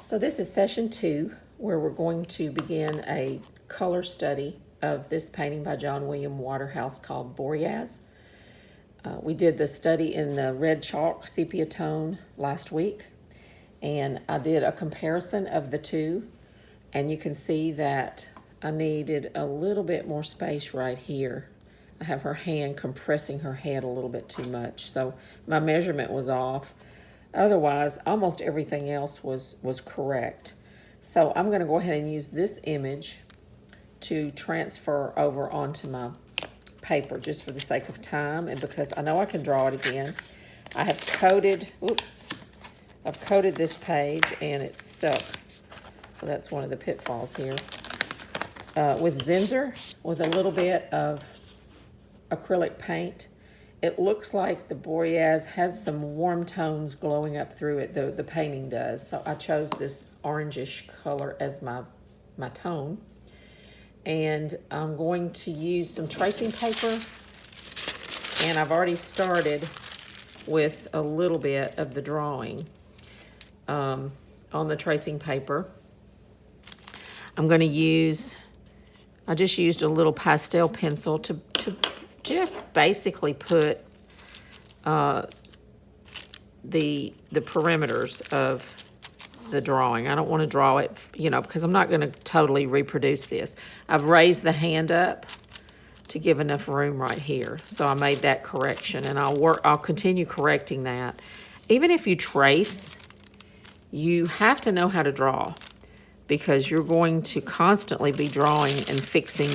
So this is session 2, where we're going to begin a color study of this painting by John William Waterhouse called BOREAS. We did the study in the red chalk sepia tone last week, and I did a comparison of the two, and you can see that I needed a little bit more space right here. I have her hand compressing her head a little bit too much, so my measurement was off. Otherwise, almost everything else was correct. So I'm going to go ahead and use this image to transfer over onto my paper just for the sake of time and because I know I can draw it again. I have coated, I've coated this page and it's stuck. So that's one of the pitfalls here. With Zinsser, with a little bit of acrylic paint, it looks like the BOREAS has some warm tones glowing up through it, the painting does. So I chose this orangish color as my tone. And I'm going to use some tracing paper. And I've already started with a little bit of the drawing on the tracing paper. I'm going to use, I just used a little pastel pencil to just basically put the perimeters of the drawing. I don't want to draw it, because I'm not going to totally reproduce this. I've raised the hand up to give enough room right here. So I made that correction, and I'll continue correcting that. Even if you trace, you have to know how to draw because you're going to constantly be drawing and fixing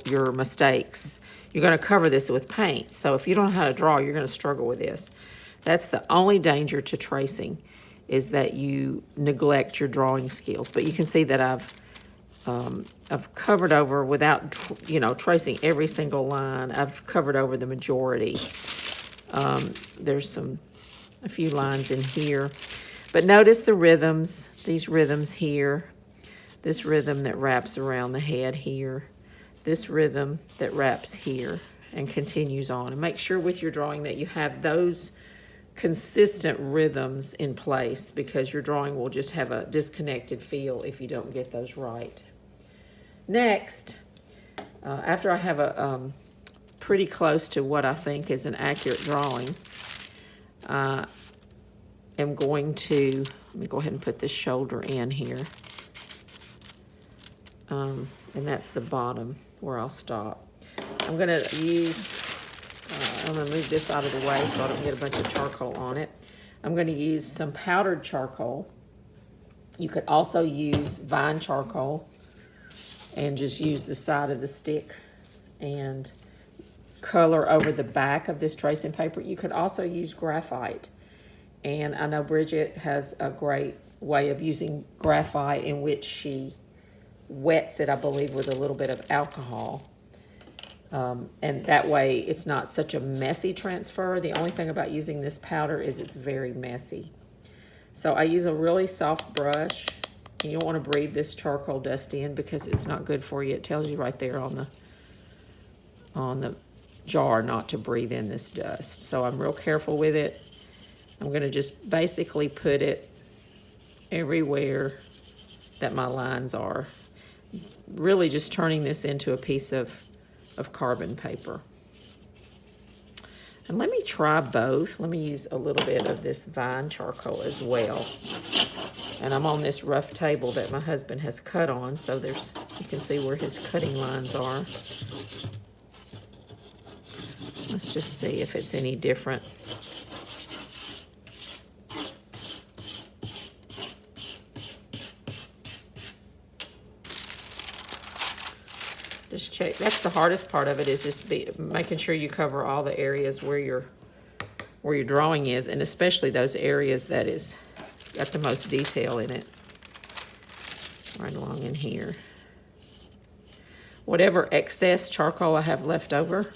your mistakes. You're going to cover this with paint. So if you don't know how to draw, you're going to struggle with this. That's the only danger to tracing, is that you neglect your drawing skills. But you can see that I've covered over without, tracing every single line. I've covered over the majority. There's a few lines in here. But notice the rhythms, these rhythms here, this rhythm that wraps around the head here, this rhythm that wraps here and continues on. And make sure with your drawing that you have those consistent rhythms in place, because your drawing will just have a disconnected feel if you don't get those right. Next, after I have a pretty close to what I think is an accurate drawing, I am going to, let me go ahead and put this shoulder in here. And that's the bottom where I'll stop. I'm going to I'm going to move this out of the way so I don't get a bunch of charcoal on it. I'm going to use some powdered charcoal. You could also use vine charcoal and just use the side of the stick and color over the back of this tracing paper. You could also use graphite. And I know Bridget has a great way of using graphite in which she wets it, I believe, with a little bit of alcohol. And that way it's not such a messy transfer. The only thing about using this powder is it's very messy. So I use a really soft brush, and you don't want to breathe this charcoal dust in because it's not good for you. It tells you right there on the jar not to breathe in this dust. So I'm real careful with it. I'm going to just basically put it everywhere that my lines are. Really just turning this into a piece of carbon paper. And let me try both. Let me use a little bit of this vine charcoal as well. And I'm on this rough table that my husband has cut on, so you can see where his cutting lines are. Let's just see if it's any different. Just check. That's the hardest part of it, is just making sure you cover all the areas where your drawing is, and especially those areas that is got the most detail in it. Right along in here. Whatever excess charcoal I have left over,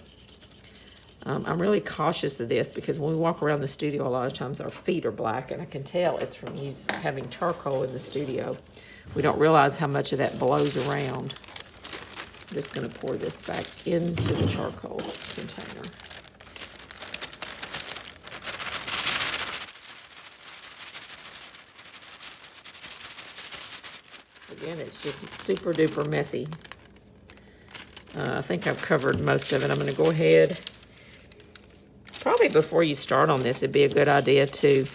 I'm really cautious of this because when we walk around the studio, a lot of times our feet are black, and I can tell it's from having charcoal in the studio. We don't realize how much of that blows around. I'm just going to pour this back into the charcoal container. Again, it's just super duper messy. I think I've covered most of it. I'm going to go ahead. Probably before you start on this, it'd be a good idea to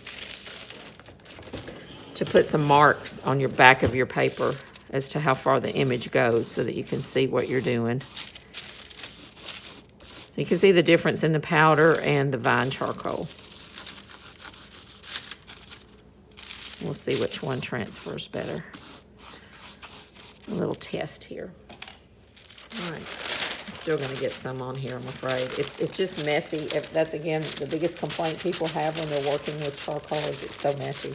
put some marks on your back of your paper as to how far the image goes so that you can see what you're doing. So you can see the difference in the powder and the vine charcoal. We'll see which one transfers better. A little test here. All right, I'm still gonna get some on here, I'm afraid. It's just messy. That's, again, the biggest complaint people have when they're working with charcoal is it's so messy.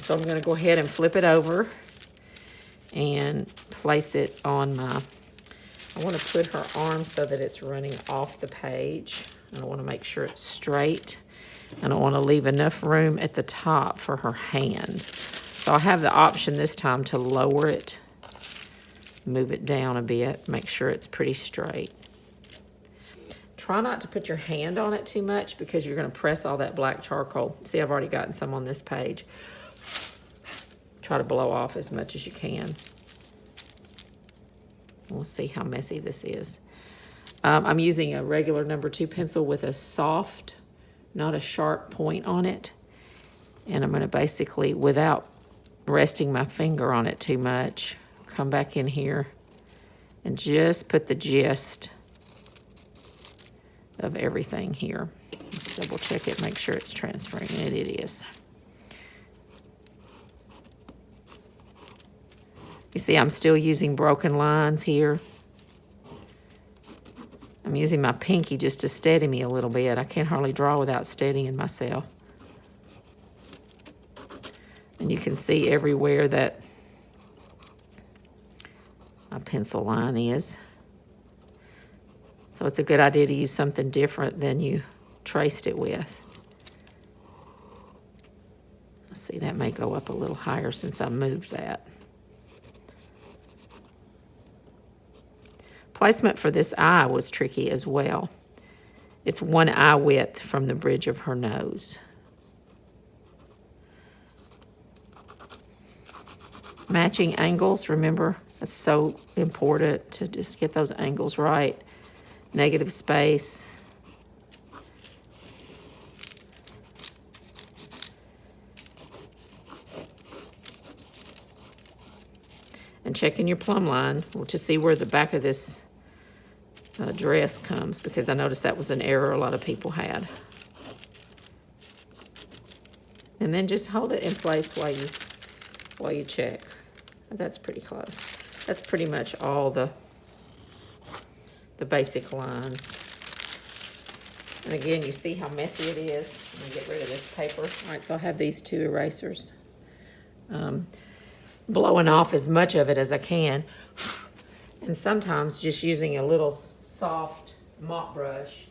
So I'm gonna go ahead and flip it over and place it on my, I wanna put her arm so that it's running off the page. And I wanna make sure it's straight. And I wanna leave enough room at the top for her hand. So I have the option this time to lower it, move it down a bit, make sure it's pretty straight. Try not to put your hand on it too much because you're gonna press all that black charcoal. See, I've already gotten some on this page. Try to blow off as much as you can. We'll see how messy this is. I'm using a regular number 2 pencil with a soft, not a sharp point on it. And I'm gonna basically, without resting my finger on it too much, come back in here and just put the gist of everything here. Let's double check it, make sure it's transferring, and it is. You see, I'm still using broken lines here. I'm using my pinky just to steady me a little bit. I can't hardly draw without steadying myself. And you can see everywhere that my pencil line is. So it's a good idea to use something different than you traced it with. Let's see, that may go up a little higher since I moved that. Placement for this eye was tricky as well. It's 1 eye width from the bridge of her nose. Matching angles, remember, that's so important to just get those angles right. Negative space. And checking your plumb line to see where the back of this dress comes, because I noticed that was an error a lot of people had. And then just hold it in place while you check. That's pretty close. That's pretty much all the basic lines. And again, you see how messy it is. I'm gonna get rid of this paper. All right, so I have these 2 erasers. Blowing off as much of it as I can. And sometimes just using a little soft mop brush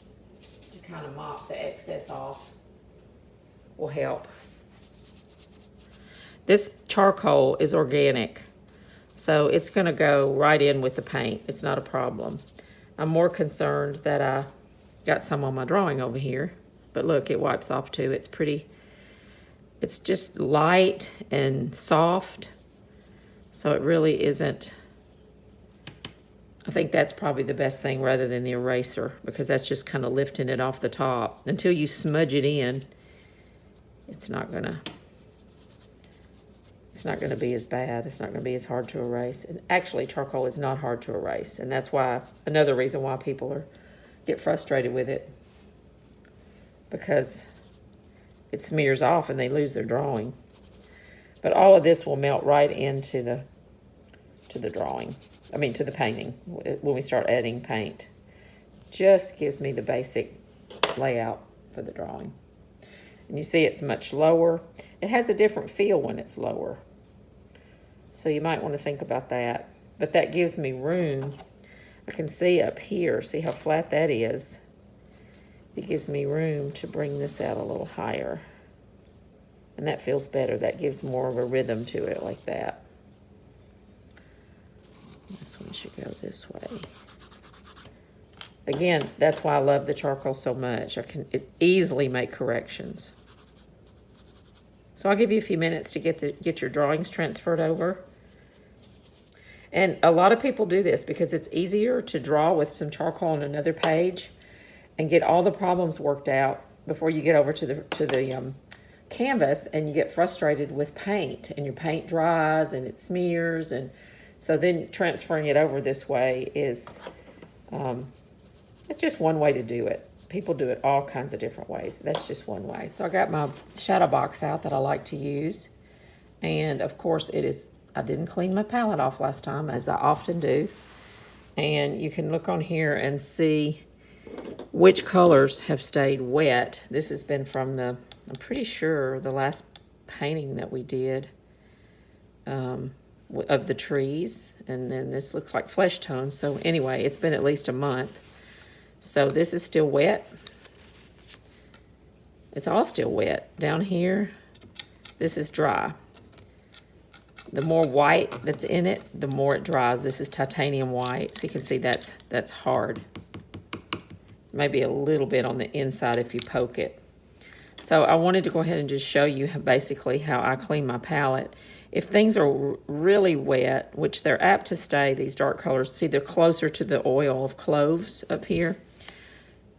to kind of mop the excess off will help. This charcoal is organic, so it's gonna go right in with the paint. It's not a problem. I'm more concerned that I got some on my drawing over here, but look, it wipes off too. It's pretty, it's just light and soft, so it really isn't. I think that's probably the best thing rather than the eraser, because that's just kind of lifting it off the top. Until you smudge it in, it's not gonna be as bad. It's not gonna be as hard to erase. And actually, charcoal is not hard to erase, and that's why, another reason why people get frustrated with it, because it smears off and they lose their drawing. But all of this will melt right into the drawing. I mean, to the painting when we start adding paint. Just gives me the basic layout for the drawing. And you see it's much lower. It has a different feel when it's lower. So you might want to think about that. But that gives me room. I can see up here, see how flat that is. It gives me room to bring this out a little higher. And that feels better. That gives more of a rhythm to it like that. This one should go this way. Again, that's why I love the charcoal so much. I can easily make corrections. So I'll give you a few minutes to get your drawings transferred over, And a lot of people do this because it's easier to draw with some charcoal on another page and get all the problems worked out before you get over to the canvas, and you get frustrated with paint, and your paint dries and it smears, and so then transferring it over this way is it's just one way to do it. People do it all kinds of different ways. That's just one way. So I got my shadow box out that I like to use, and of course I didn't clean my palette off last time, as I often do, and you can look on here and see which colors have stayed wet. This has been from I'm pretty sure the last painting that we did of the trees, and then this looks like flesh tone. So anyway, it's been at least a month. So this is still wet. It's all still wet. Down here, this is dry. The more white that's in it, the more it dries. This is titanium white, so you can see that's hard. Maybe a little bit on the inside if you poke it. So I wanted to go ahead and just show you basically how I clean my palette. If things are really wet, which they're apt to stay, these dark colors, see they're closer to the oil of cloves up here.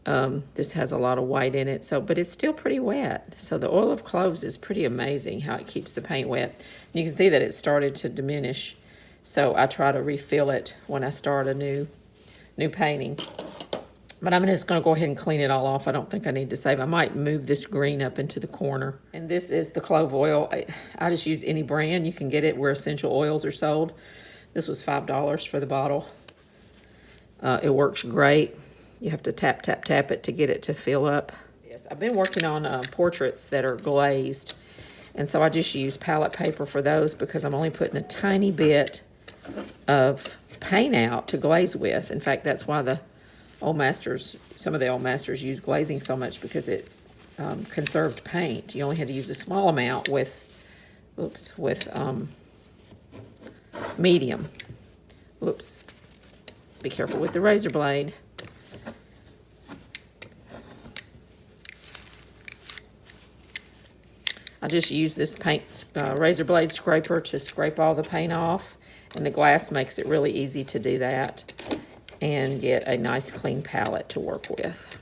This has a lot of white in it, but it's still pretty wet. So the oil of cloves is pretty amazing how it keeps the paint wet. And you can see that it started to diminish. So I try to refill it when I start a new painting. But I'm just going to go ahead and clean it all off. I don't think I need to save. I might move this green up into the corner. And this is the clove oil. I just use any brand. You can get it where essential oils are sold. This was $5 for the bottle. It works great. You have to tap, tap, tap it to get it to fill up. Yes, I've been working on portraits that are glazed. And so I just use palette paper for those because I'm only putting a tiny bit of paint out to glaze with. In fact, that's why some of the old masters use glazing so much, because it conserved paint. You only had to use a small amount with medium. Whoops. Be careful with the razor blade. I just use this razor blade scraper to scrape all the paint off, and the glass makes it really easy to do that and get a nice clean palette to work with.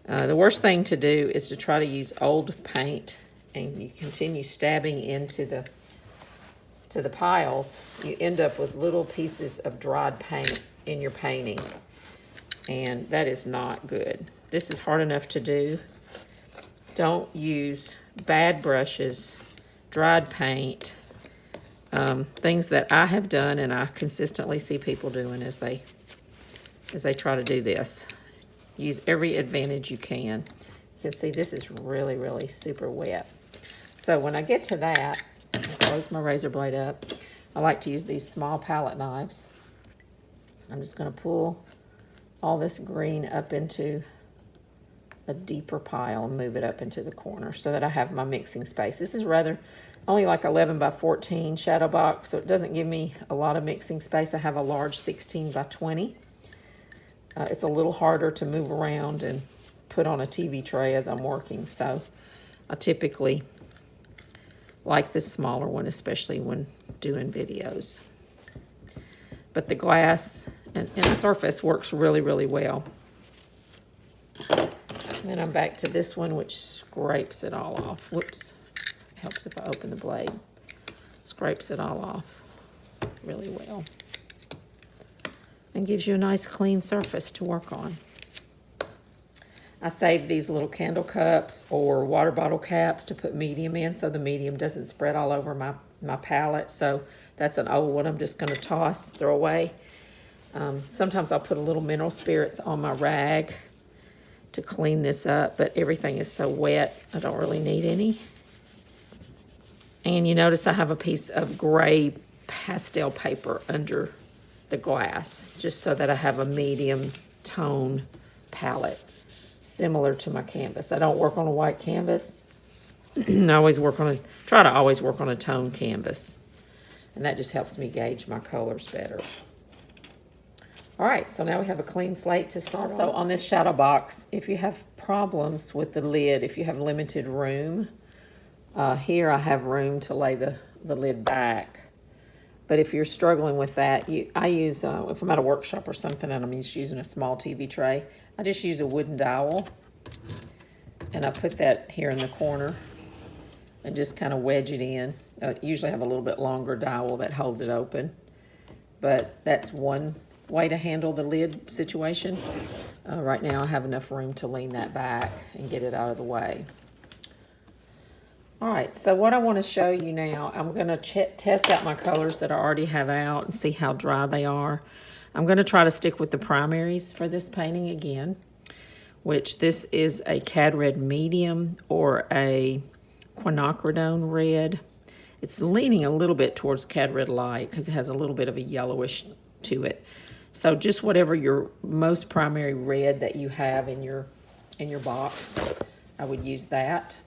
The worst thing to do is to try to use old paint and you continue stabbing into the piles. You end up with little pieces of dried paint in your painting, and that is not good. This is hard enough to do. Don't use bad brushes, dried paint, things that I have done and I consistently see people doing as they try to do this. Use every advantage you can. You can see this is really, really super wet. So when I get to that, I close my razor blade up. I like to use these small palette knives. I'm just going to pull all this green up into a deeper pile and move it up into the corner so that I have my mixing space. This is only like 11 by 14 shadow box, so it doesn't give me a lot of mixing space. I have a large 16 by 20. It's a little harder to move around and put on a TV tray as I'm working, so I typically like this smaller one, especially when doing videos. But the glass and the surface works really, really well. And then I'm back to this one, which scrapes it all off. Whoops. Helps if I open the blade. Scrapes it all off really well. And gives you a nice clean surface to work on. I saved these little candle cups or water bottle caps to put medium in so the medium doesn't spread all over my palette. So that's an old one I'm just going to throw away. Sometimes I'll put a little mineral spirits on my rag to clean this up, but everything is so wet, I don't really need any. And you notice I have a piece of gray pastel paper under the glass, just so that I have a medium tone palette, similar to my canvas. I don't work on a white canvas. I try to always work on a tone canvas. And that just helps me gauge my colors better. All right, so now we have a clean slate to start on. So on this shadow box, if you have problems with the lid, if you have limited room, here I have room to lay the lid back. But if you're struggling with that, I use, if I'm at a workshop or something and I'm just using a small TV tray, I just use a wooden dowel. And I put that here in the corner and just kind of wedge it in. Usually have a little bit longer dowel that holds it open. But that's one way to handle the lid situation. Right now I have enough room to lean that back and get it out of the way. All right, so what I want to show you now, I'm going to test out my colors that I already have out and see how dry they are. I'm going to try to stick with the primaries for this painting again, which this is a Cad Red Medium or a Quinacridone Red. It's leaning a little bit towards Cad Red Light because it has a little bit of a yellowish to it. So just whatever your most primary red that you have in your box, I would use that.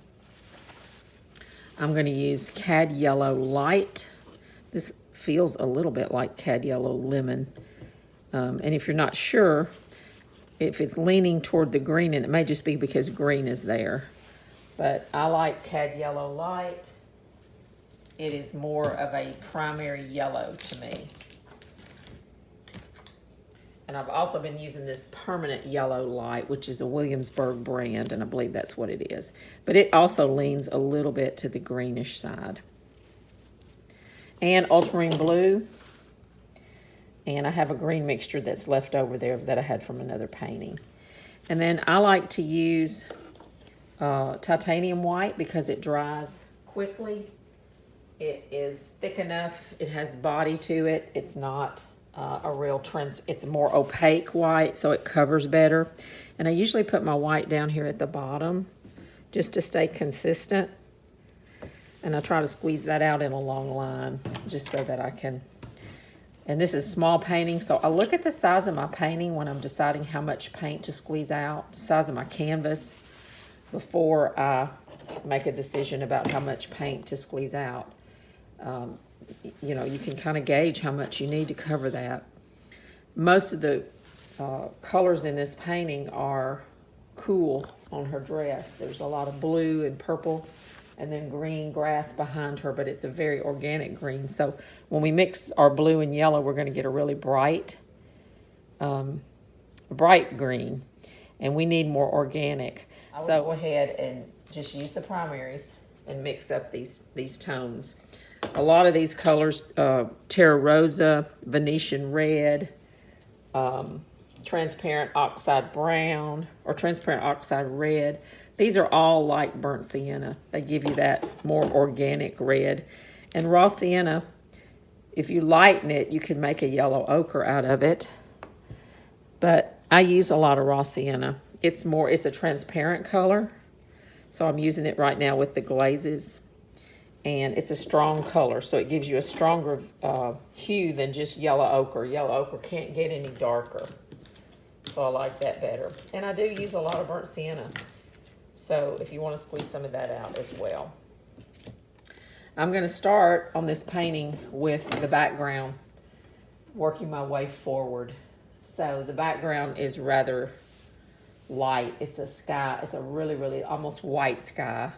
I'm going to use Cad Yellow Light. This feels a little bit like Cad Yellow Lemon. And if you're not sure, if it's leaning toward the green, and it may just be because green is there. But I like Cad Yellow Light. It is more of a primary yellow to me. And I've also been using this Permanent Yellow Light, which is a Williamsburg brand, and I believe that's what it is. But it also leans a little bit to the greenish side. And Ultramarine Blue. And I have a green mixture that's left over there that I had from another painting. And then I like to use Titanium White because it dries quickly. It is thick enough. It has body to it. It's not it's a more opaque white, so it covers better. And I usually put my white down here at the bottom just to stay consistent. And I try to squeeze that out in a long line just so that I can. And this is small painting, so I look at the size of my painting when I'm deciding how much paint to squeeze out, the size of my canvas, before I make a decision about how much paint to squeeze out. You know, you can kind of gauge how much you need to cover that. Most of the colors in this painting are cool on her dress. There's a lot of blue and purple and then green grass behind her, but it's a very organic green. So when we mix our blue and yellow, we're going to get a really bright green, and we need more organic. So go ahead and just use the primaries and mix up these tones. A lot of these colors, Terra Rosa, Venetian Red, Transparent Oxide Brown, or Transparent Oxide Red. These are all like burnt sienna. They give you that more organic red. And raw sienna, if you lighten it, you can make a yellow ochre out of it. But I use a lot of raw sienna. It's a transparent color. So I'm using it right now with the glazes. And it's a strong color, so it gives you a stronger hue than just yellow ochre. Yellow ochre can't get any darker. So I like that better. And I do use a lot of burnt sienna. So if you want to squeeze some of that out as well. I'm going to start on this painting with the background, working my way forward. So the background is rather light. It's a sky. It's a really, really almost white sky.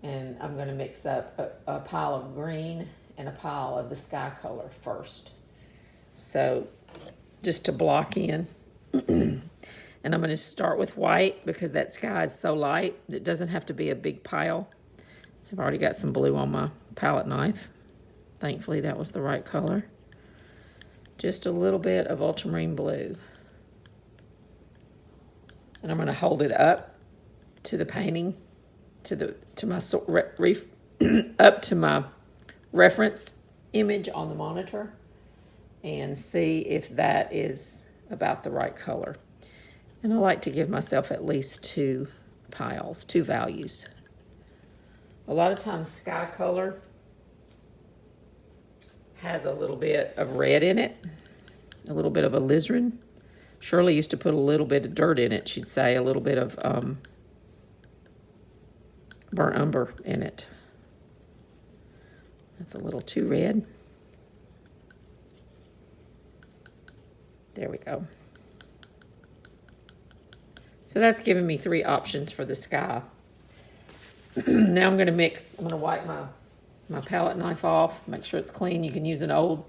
And I'm going to mix up a pile of green and a pile of the sky color first. So just to block in. And I'm going to start with white because that sky is so light. It doesn't have to be a big pile. So I've already got some blue on my palette knife. Thankfully, that was the right color. Just a little bit of ultramarine blue. And I'm going to hold it up to the painting, up to my reference image on the monitor, and see if that is about the right color. And I like to give myself at least two values. A lot of times sky color has a little bit of red in it, a little bit of alizarin. Shirley used to put a little bit of dirt in it. She'd say a little bit of burnt umber in it. That's a little too red. There we go. So that's giving me 3 options for the sky. Now I'm going to wipe my my palette knife off, make sure it's clean. You can use an old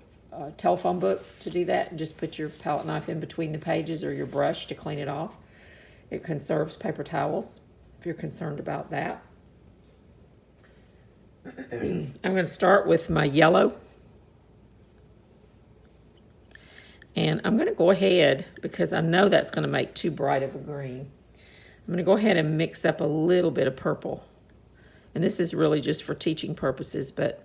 telephone book to do that, and just put your palette knife in between the pages, or your brush to clean it off. It conserves paper towels if you're concerned about that. I'm going to start with my yellow. And I'm going to go ahead, because I know that's going to make too bright of a green, I'm going to go ahead and mix up a little bit of purple. And this is really just for teaching purposes, but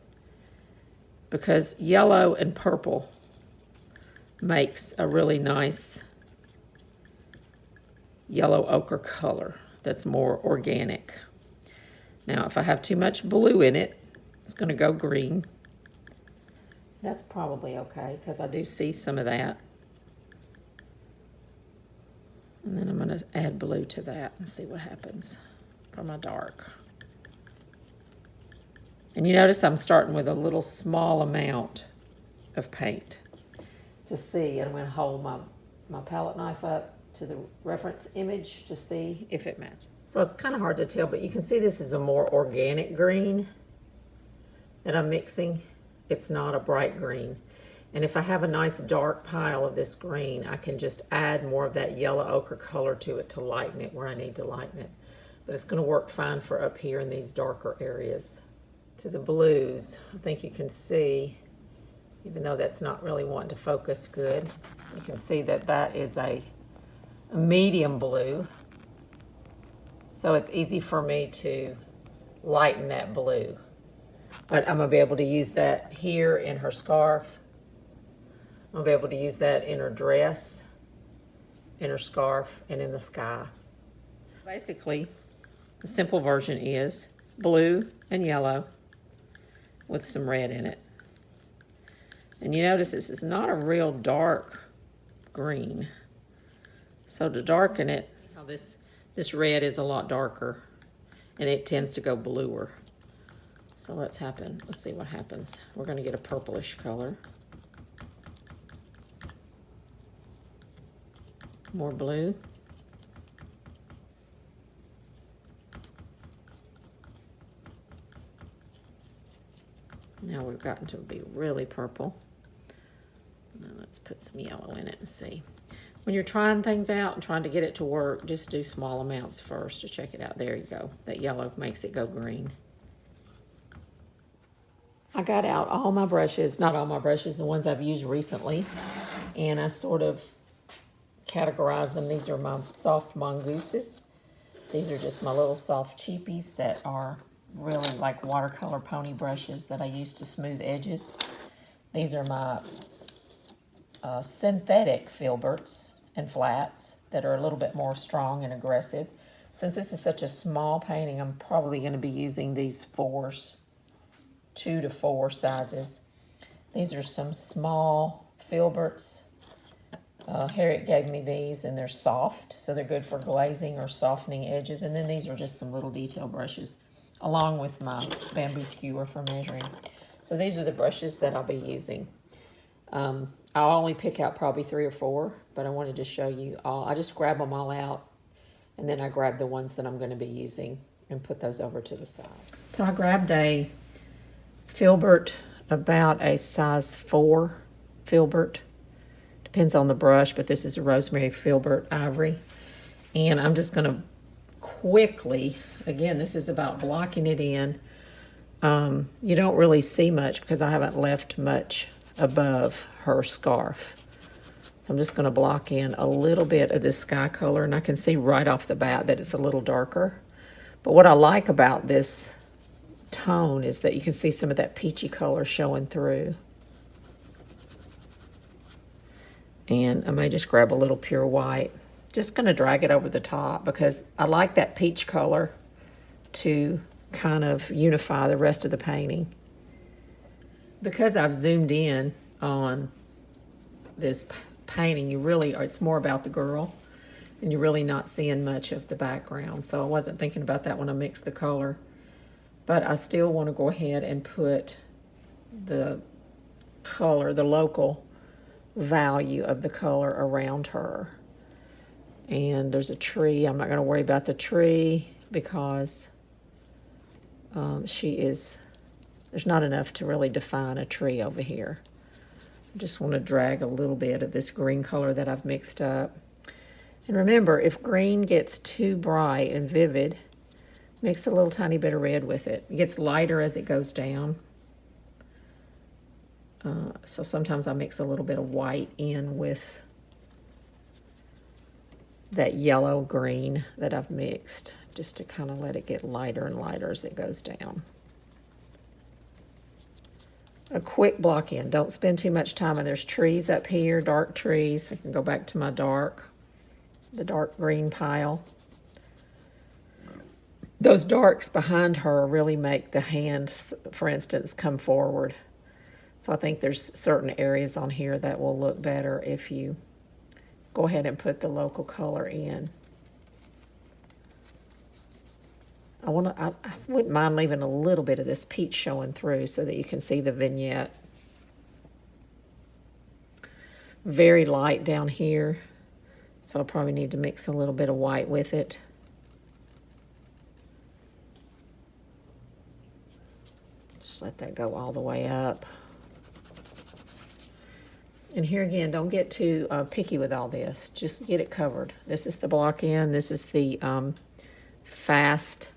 because yellow and purple makes a really nice yellow ochre color that's more organic. Now, if I have too much blue in it, it's going to go green. That's probably okay, because I do see some of that. And then I'm going to add blue to that and see what happens for my dark. And you notice I'm starting with a little small amount of paint to see. And I'm going to hold my palette knife up to the reference image to see if it matches. So it's kind of hard to tell, but you can see this is a more organic green that I'm mixing. It's not a bright green. And if I have a nice dark pile of this green, I can just add more of that yellow ochre color to it to lighten it where I need to lighten it. But it's going to work fine for up here in these darker areas. To the blues, I think you can see, even though that's not really wanting to focus good, you can see that that is a medium blue. So it's easy for me to lighten that blue. But I'm going to be able to use that here in her scarf. I'm going to be able to use that in her dress, in her scarf, and in the sky. Basically, the simple version is blue and yellow with some red in it. And you notice this is not a real dark green. So to darken it, this red is a lot darker, and it tends to go bluer. So let's see what happens. We're going to get a purplish color. More blue. Now we've gotten to be really purple. Now let's put some yellow in it and see. When you're trying things out and trying to get it to work, just do small amounts first to check it out. There you go. That yellow makes it go green. I got out all my brushes, not all my brushes, the ones I've used recently, and I sort of categorize them. These are my soft mongooses. These are just my little soft cheapies that are really like watercolor pony brushes that I use to smooth edges. These are my synthetic filberts and flats that are a little bit more strong and aggressive. Since this is such a small painting, I'm probably going to be using these 4s, 2 to 4 sizes. These are some small filberts. Harriet gave me these, and they're soft, so they're good for glazing or softening edges. And then these are just some little detail brushes, along with my bamboo skewer for measuring. So these are the brushes that I'll be using. I'll only pick out probably 3 or 4, but I wanted to show you all. I just grab them all out, and then I grab the ones that I'm going to be using and put those over to the side. So I grabbed a filbert, about a size 4 filbert. Depends on the brush, but this is a rosemary filbert ivory. And I'm just going to quickly, again, this is about blocking it in. You don't really see much because I haven't left much above her scarf. So I'm just going to block in a little bit of this sky color, and I can see right off the bat that it's a little darker. But what I like about this tone is that you can see some of that peachy color showing through. And I may just grab a little pure white. Just going to drag it over the top because I like that peach color to kind of unify the rest of the painting. Because I've zoomed in on this painting, it's more about the girl, and you're really not seeing much of the background. So I wasn't thinking about that when I mixed the color. But I still want to go ahead and put the color, the local value of the color around her. And there's a tree. I'm not going to worry about the tree because she is There's not enough to really define a tree over here. I just want to drag a little bit of this green color that I've mixed up. And remember, if green gets too bright and vivid, mix a little tiny bit of red with it. It gets lighter as it goes down. So sometimes I mix a little bit of white in with that yellow green that I've mixed, just to kind of let it get lighter and lighter as it goes down. A quick block in. Don't spend too much time. And there's trees up here, dark trees. I can go back to my the dark green pile. Those darks behind her really make the hand, for instance, come forward. So I think there's certain areas on here that will look better if you go ahead and put the local color in. I wouldn't mind leaving a little bit of this peach showing through so that you can see the vignette. Very light down here, so I'll probably need to mix a little bit of white with it. Just let that go all the way up. And here again, don't get too picky with all this. Just get it covered. This is the block in. This is the fast.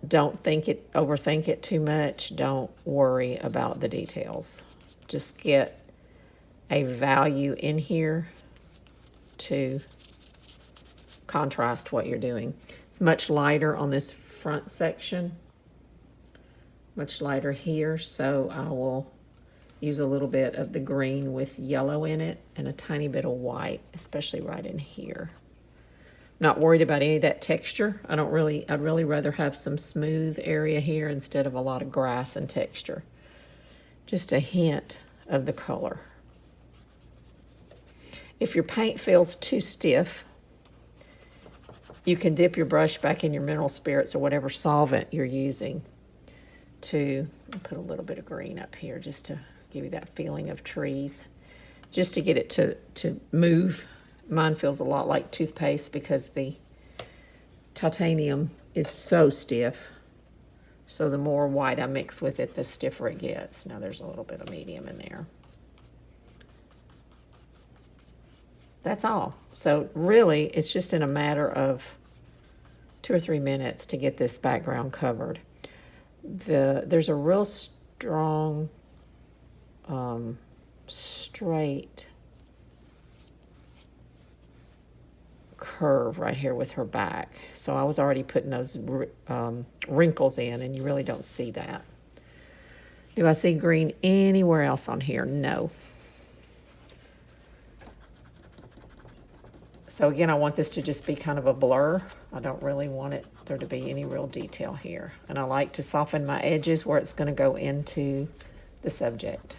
Don't overthink it too much. Don't worry about the details. Just get a value in here to contrast what you're doing. It's much lighter on this front section. Much lighter here, so I will use a little bit of the green with yellow in it and a tiny bit of white, especially right in here. Not worried about any of that texture. I'd really rather have some smooth area here instead of a lot of grass and texture. Just a hint of the color. If your paint feels too stiff, you can dip your brush back in your mineral spirits or whatever solvent you're using to put a little bit of green up here just to give you that feeling of trees, just to get it to move. Mine feels a lot like toothpaste because the titanium is so stiff. So the more white I mix with it, the stiffer it gets. Now there's a little bit of medium in there. That's all. So really, it's just in a matter of 2 or 3 minutes to get this background covered. There's a real strong straight curve right here with her back. So I was already putting those wrinkles in, and you really don't see that. Do I see green anywhere else on here? No. So again, I want this to just be kind of a blur. I don't really want there to be any real detail here. And I like to soften my edges where it's going to go into the subject.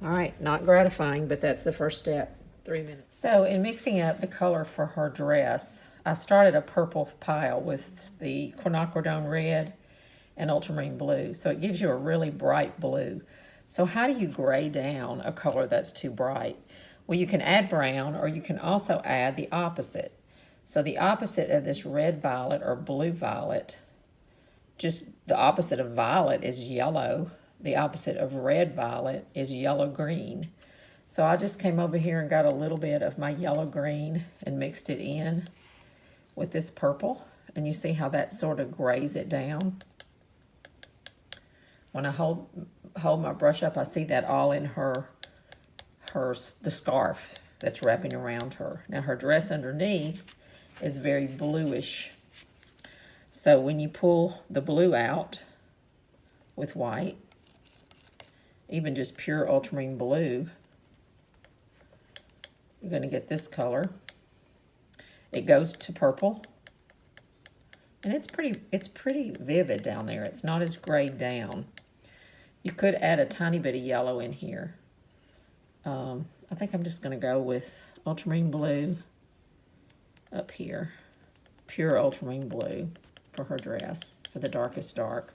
All right, not gratifying, but that's the first step. 3 minutes. So in mixing up the color for her dress, I started a purple pile with the quinacridone red and ultramarine blue. So it gives you a really bright blue. So how do you gray down a color that's too bright? Well, you can add brown, or you can also add the opposite. So the opposite of this red violet or blue violet, just the opposite of violet is yellow. The opposite of red violet is yellow green. So I just came over here and got a little bit of my yellow green and mixed it in with this purple. And you see how that sort of grays it down. When I hold my brush up, I see that all in the scarf that's wrapping around her. Now her dress underneath is very bluish. So when you pull the blue out with white, even just pure ultramarine blue, you're going to get this color. It goes to purple, and it's pretty vivid down there. It's not as grayed down. You could add a tiny bit of yellow in here. I think I'm just going to go with ultramarine blue up here, pure ultramarine blue for her dress, for the darkest dark,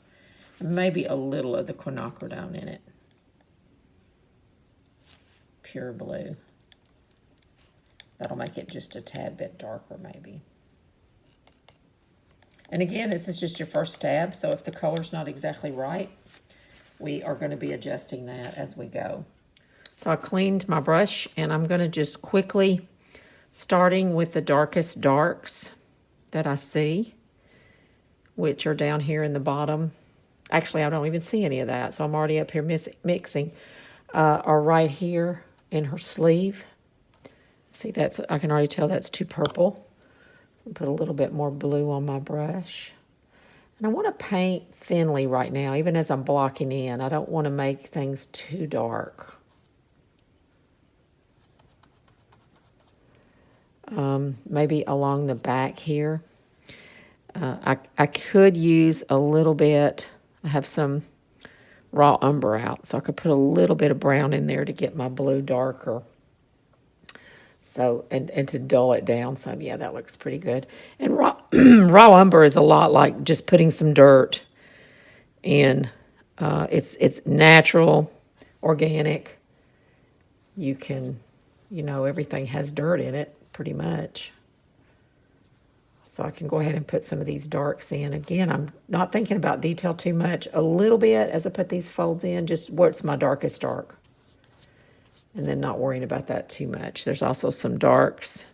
and maybe a little of the quinacridone in it. Pure blue. That'll make it just a tad bit darker maybe. And again, this is just your first stab, so if the color's not exactly right, we are going to be adjusting that as we go. So I cleaned my brush, and I'm going to just quickly, starting with the darkest darks that I see, which are down here in the bottom. Actually, I don't even see any of that, so I'm already up here mixing. Are right here in her sleeve. See, that's, I can already tell that's too purple. So put a little bit more blue on my brush. And I want to paint thinly right now, even as I'm blocking in. I don't want to make things too dark. Maybe along the back here. I could use a little bit, I have some raw umber out, so I could put a little bit of brown in there to get my blue darker. So, and to dull it down some. Yeah, that looks pretty good. And raw, raw umber is a lot like just putting some dirt in. It's natural, organic. You can, everything has dirt in it, pretty much. So I can go ahead and put some of these darks in. Again, I'm not thinking about detail too much. A little bit as I put these folds in, just what's my darkest dark. And then not worrying about that too much. There's also some darks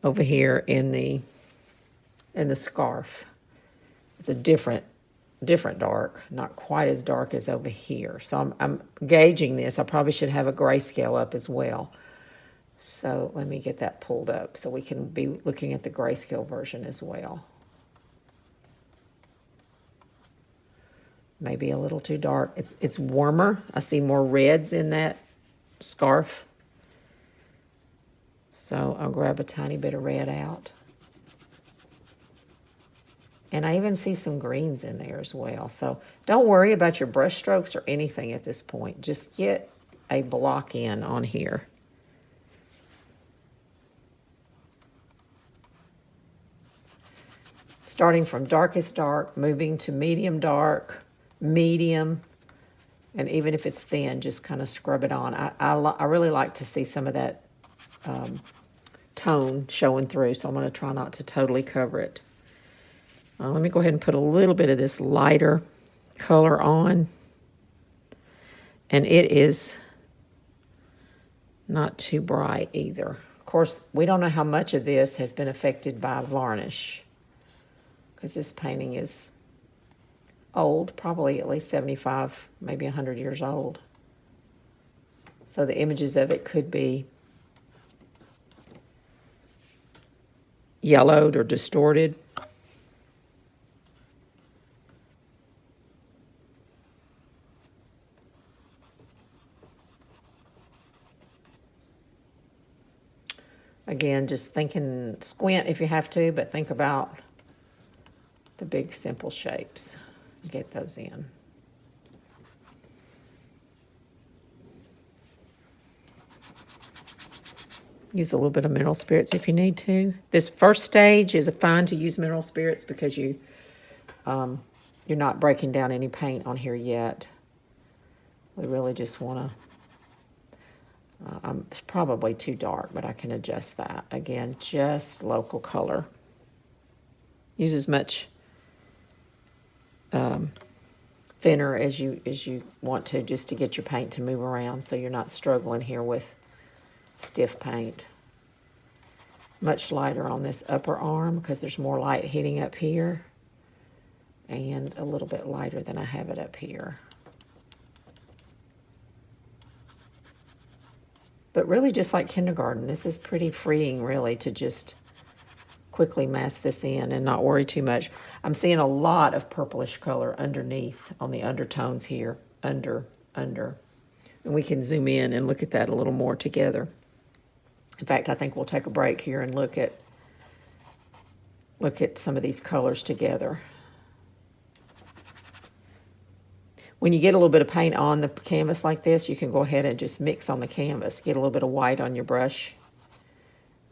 over here in the scarf. It's a different dark, not quite as dark as over here. So I'm gauging this. I probably should have a grayscale up as well. So let me get that pulled up so we can be looking at the grayscale version as well. Maybe a little too dark. It's warmer. I see more reds in that scarf. So I'll grab a tiny bit of red out. And I even see some greens in there as well. So don't worry about your brush strokes or anything at this point. Just get a block in on here. Starting from darkest dark, moving to medium dark, medium, and even if it's thin, just kind of scrub it on. I really like to see some of that tone showing through, so I'm going to try not to totally cover it. Let me go ahead and put a little bit of this lighter color on. And it is not too bright either. Of course, we don't know how much of this has been affected by varnish, because this painting is old, probably at least 75, maybe 100 years old. So the images of it could be yellowed or distorted. Again, just thinking, squint if you have to, but think about the big simple shapes. Get those in. Use a little bit of mineral spirits if you need to. This first stage is fine to use mineral spirits because you're not breaking down any paint on here yet. We really just want to, it's probably too dark, but I can adjust that. Again, just local color. Use as much thinner as you want to, just to get your paint to move around so you're not struggling here with stiff paint. Much lighter on this upper arm because there's more light hitting up here, and a little bit lighter than I have it up here. But really just like kindergarten, this is pretty freeing really to just quickly mask this in and not worry too much. I'm seeing a lot of purplish color underneath on the undertones here, under. And we can zoom in and look at that a little more together. In fact, I think we'll take a break here and look at some of these colors together. When you get a little bit of paint on the canvas like this, you can go ahead and just mix on the canvas. Get a little bit of white on your brush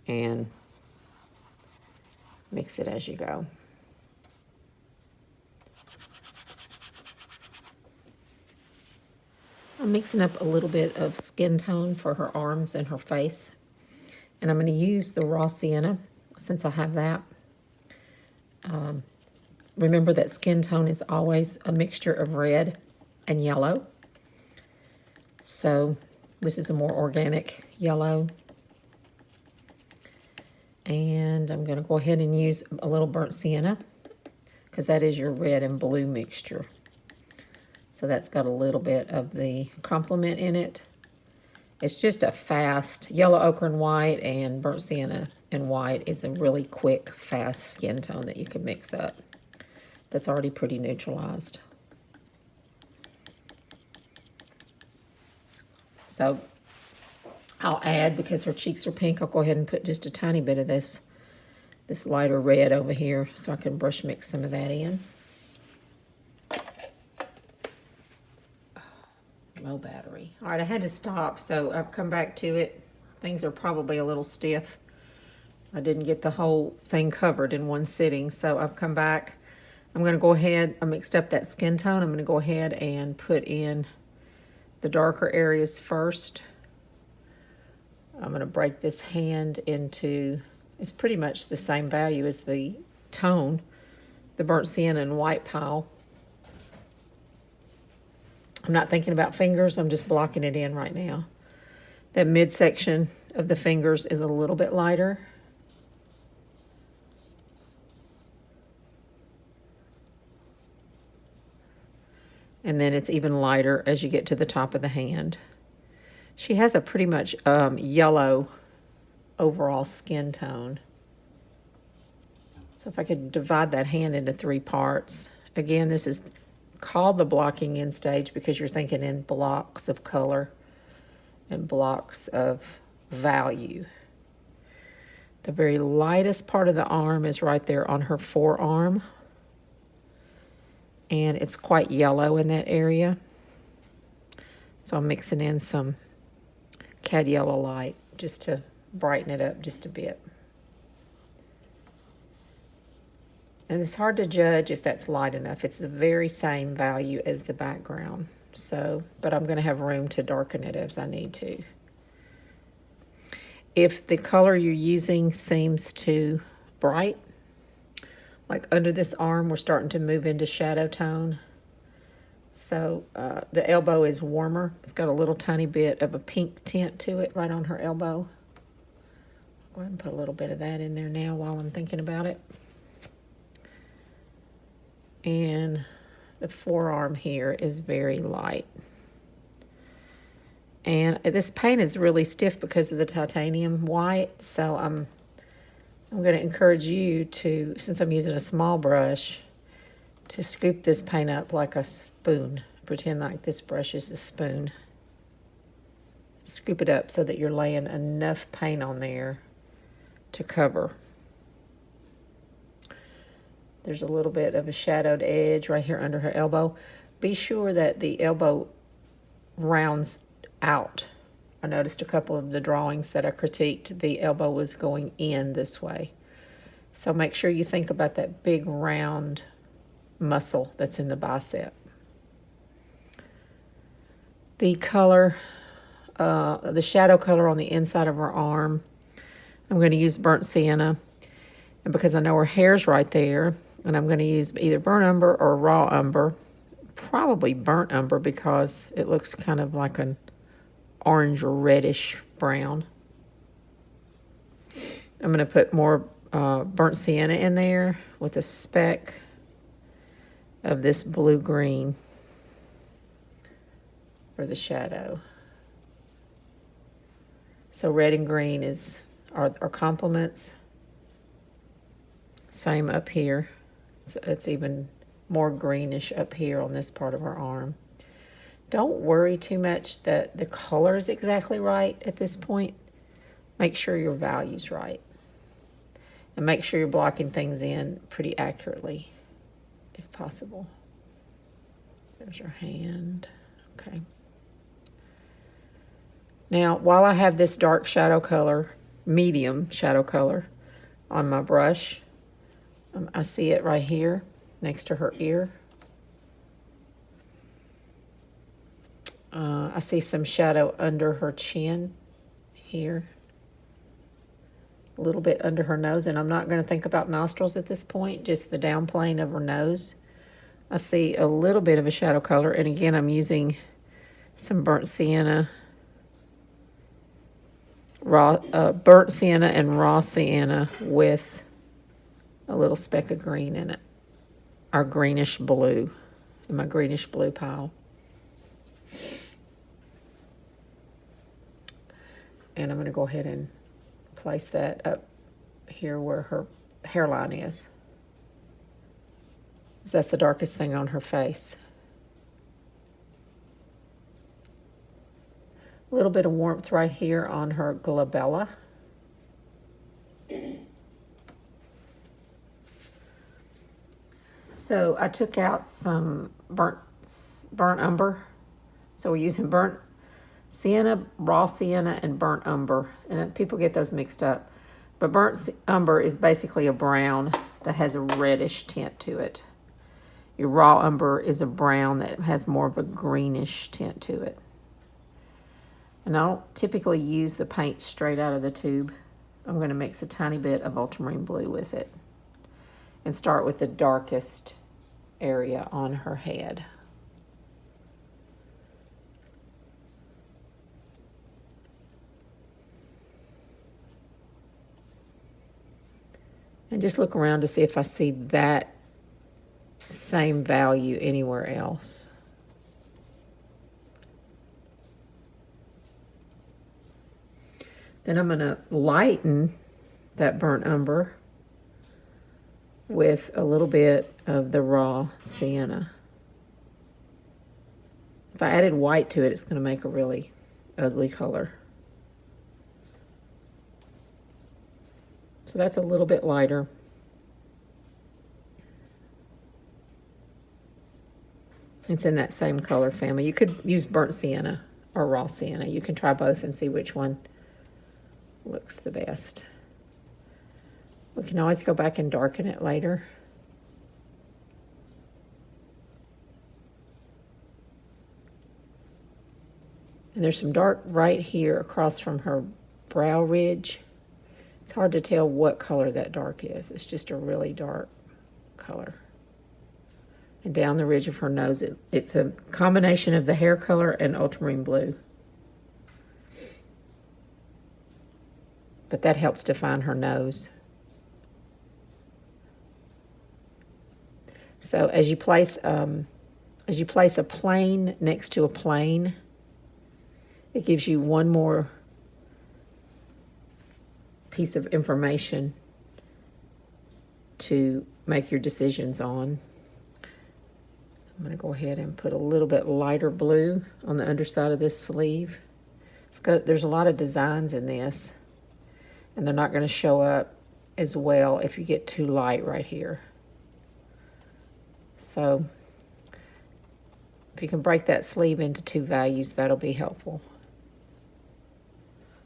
and mix it as you go. I'm mixing up a little bit of skin tone for her arms and her face. And I'm going to use the raw sienna since I have that. Remember that skin tone is always a mixture of red and yellow. So this is a more organic yellow. And I'm going to go ahead and use a little burnt sienna, because that is your red and blue mixture. So that's got a little bit of the complement in it. It's just a fast, yellow ochre and white and burnt sienna and white is a really quick, fast skin tone that you can mix up. That's already pretty neutralized. So I'll add, because her cheeks are pink, I'll go ahead and put just a tiny bit of this lighter red over here so I can brush mix some of that in. Low battery. All right, I had to stop, so I've come back to it. Things are probably a little stiff. I didn't get the whole thing covered in one sitting, so I've come back. I'm going to go ahead, I mixed up that skin tone. I'm going to go ahead and put in the darker areas first. I'm going to break this hand into, it's pretty much the same value as the tone, the burnt sienna and white pile. I'm not thinking about fingers, I'm just blocking it in right now. That midsection of the fingers is a little bit lighter. And then it's even lighter as you get to the top of the hand. She has a pretty much yellow overall skin tone. So if I could divide that hand into 3 parts. Again, this is called the blocking in stage because you're thinking in blocks of color and blocks of value. The very lightest part of the arm is right there on her forearm. And it's quite yellow in that area. So I'm mixing in some cad yellow light just to brighten it up just a bit. And it's hard to judge if that's light enough. It's the very same value as the background. So, but I'm going to have room to darken it as I need to. If the color you're using seems too bright, like under this arm, we're starting to move into shadow tone. So the elbow is warmer. It's got a little tiny bit of a pink tint to it right on her elbow. Go ahead and put a little bit of that in there now while I'm thinking about it. And the forearm here is very light. And this paint is really stiff because of the titanium white, so I'm going to encourage you to, since I'm using a small brush, to scoop this paint up like a spoon. Pretend like this brush is a spoon. Scoop it up so that you're laying enough paint on there to cover. There's a little bit of a shadowed edge right here under her elbow. Be sure that the elbow rounds out. I noticed a couple of the drawings that I critiqued, the elbow was going in this way. So make sure you think about that big round muscle that's in the bicep. The color, the shadow color on the inside of her arm, I'm going to use burnt sienna. And because I know her hair's right there, and I'm going to use either burnt umber or raw umber. Probably burnt umber because it looks kind of like an orange or reddish brown. I'm going to put more burnt sienna in there with a speck of this blue-green for the shadow. So red and green are complements. Same up here. It's even more greenish up here on this part of her arm. Don't worry too much that the color is exactly right at this point. Make sure your value's right. And make sure you're blocking things in pretty accurately, if possible. There's her hand. Okay. Now, while I have this dark shadow color, medium shadow color on my brush, I see it right here next to her ear. I see some shadow under her chin here. a little bit under her nose, and I'm not going to think about nostrils at this point, just the down plane of her nose. I see a little bit of a shadow color, and again, I'm using some burnt sienna, burnt sienna and raw sienna with a little speck of green in it, our greenish blue, in my greenish blue pile. And I'm going to go ahead and place that up here where her hairline is. That's the darkest thing on her face. A little bit of warmth right here on her glabella. So I took out some burnt umber. So we're using burnt sienna, raw sienna, and burnt umber. And people get those mixed up. But burnt umber is basically a brown that has a reddish tint to it. Your raw umber is a brown that has more of a greenish tint to it. And I don't typically use the paint straight out of the tube. I'm going to mix a tiny bit of ultramarine blue with it and start with the darkest area on her head. And just look around to see if I see that same value anywhere else. Then I'm going to lighten that burnt umber with a little bit of the raw sienna. If I added white to it, it's going to make a really ugly color. So that's a little bit lighter. It's in that same color family. You could use burnt sienna or raw sienna. You can try both and see which one looks the best. We can always go back and darken it later. And there's some dark right here across from her brow ridge. It's hard to tell what color that dark is. It's just a really dark color. And down the ridge of her nose, it's a combination of the hair color and ultramarine blue. But that helps define her nose. So as you place a plane next to a plane, it gives you one more piece of information to make your decisions on. I'm going to go ahead and put a little bit lighter blue on the underside of this sleeve. There's a lot of designs in this, and they're not going to show up as well if you get too light right here. So if you can break that sleeve into two values, that'll be helpful.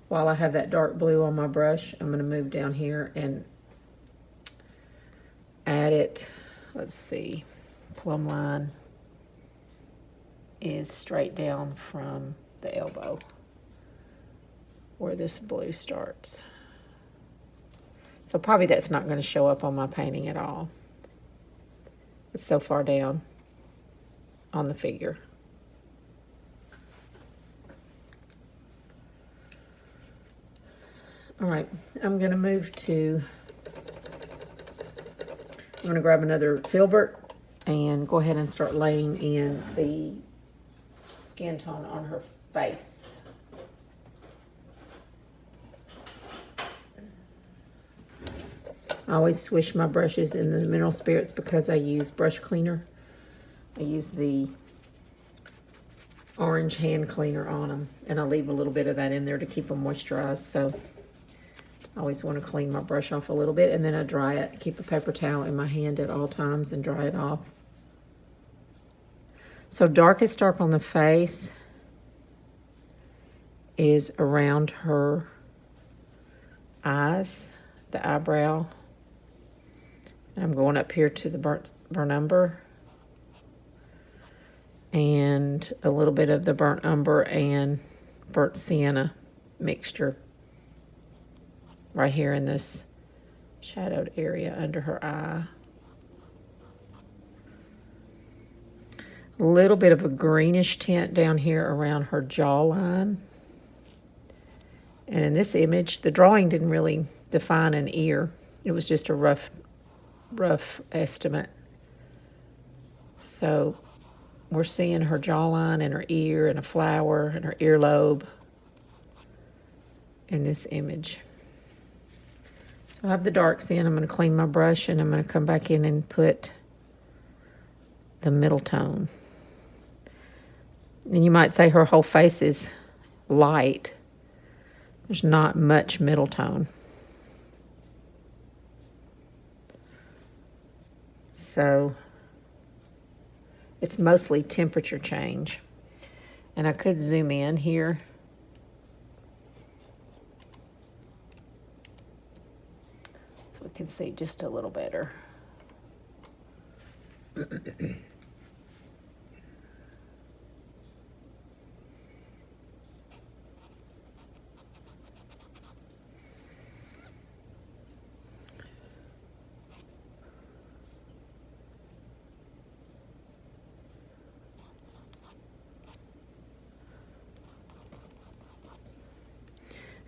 While I have that dark blue on my brush, I'm going to move down here and add it. Let's see, plumb line is straight down from the elbow where this blue starts. So probably that's not going to show up on my painting at all. It's so far down on the figure. All right, I'm going to grab another filbert and go ahead and start laying in the skin tone on her face. I always swish my brushes in the mineral spirits because I use brush cleaner. I use the orange hand cleaner on them, and I leave a little bit of that in there to keep them moisturized. So I always want to clean my brush off a little bit, and then I dry it. Keep a paper towel in my hand at all times and dry it off. So darkest dark on the face is around her eyes, the eyebrow. And I'm going up here to the burnt umber and a little bit of the burnt umber and burnt sienna mixture. right here in this shadowed area under her eye. A little bit of a greenish tint down here around her jawline. And in this image, the drawing didn't really define an ear. It was just a rough estimate. So we're seeing her jawline and her ear and a flower and her earlobe in this image. So I have the darks in. I'm going to clean my brush and I'm going to come back in and put the middle tone. And you might say her whole face is light. There's not much middle tone. So it's mostly temperature change. And I could zoom in here. So we can see just a little better.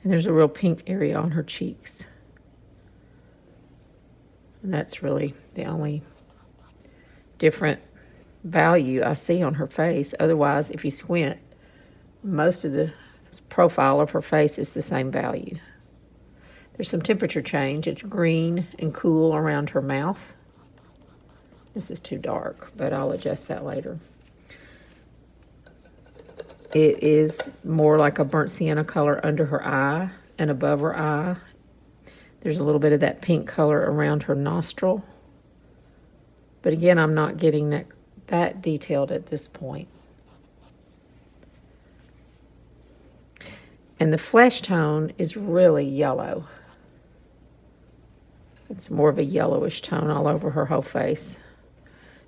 And there's a real pink area on her cheeks. And that's really the only different value I see on her face. Otherwise, if you squint, most of the profile of her face is the same value. There's some temperature change. It's green and cool around her mouth. This is too dark, but I'll adjust that later. It is more like a burnt sienna color under her eye and above her eye. There's a little bit of that pink color around her nostril. But again, I'm not getting that detailed at this point. And the flesh tone is really yellow. It's more of a yellowish tone all over her whole face.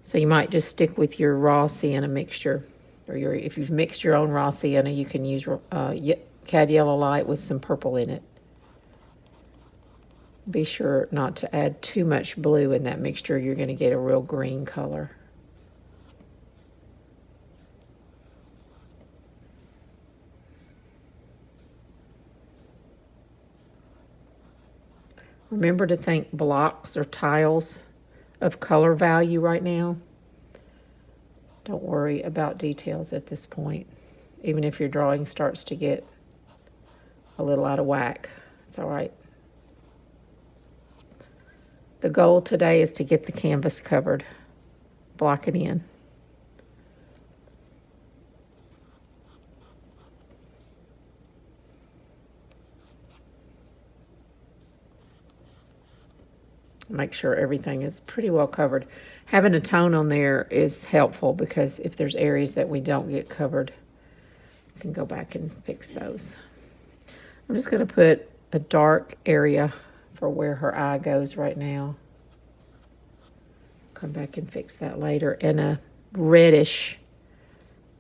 So you might just stick with your raw sienna mixture. Or if you've mixed your own raw sienna, you can use cad yellow light with some purple in it. Be sure not to add too much blue in that mixture. You're going to get a real green color. Remember to think blocks or tiles of color value right now. Don't worry about details at this point. Even if your drawing starts to get a little out of whack, it's all right. The goal today is to get the canvas covered. Block it in. Make sure everything is pretty well covered. Having a tone on there is helpful because if there's areas that we don't get covered, we can go back and fix those. I'm just going to put a dark area for where her eye goes right now. Come back and fix that later. And a reddish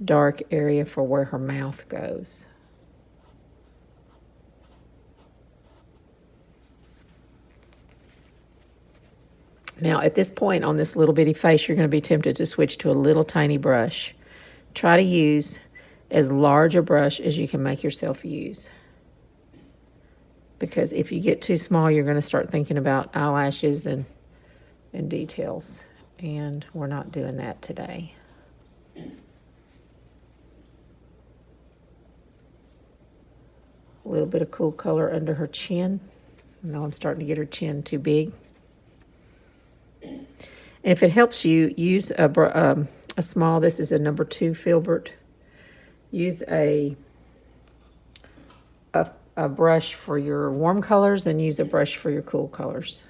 dark area for where her mouth goes. Now, at this point on this little bitty face, you're going to be tempted to switch to a little tiny brush. Try to use as large a brush as you can make yourself use. Because if you get too small, you're going to start thinking about eyelashes and details. And we're not doing that today. A little bit of cool color under her chin. I know I'm starting to get her chin too big. And if it helps you, use a small, this is a number 2 filbert. Use a brush for your warm colors and use a brush for your cool colors.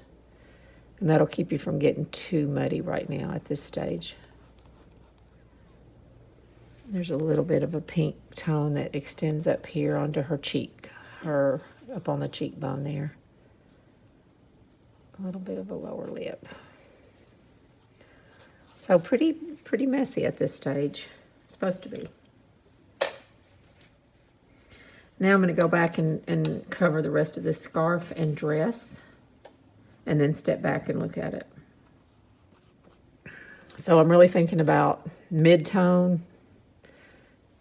And that'll keep you from getting too muddy right now at this stage. There's a little bit of a pink tone that extends up here onto her cheek, up on the cheekbone there. A little bit of a lower lip. So pretty messy at this stage. It's supposed to be. Now I'm going to go back and cover the rest of this scarf and dress, and then step back and look at it. So I'm really thinking about mid-tone,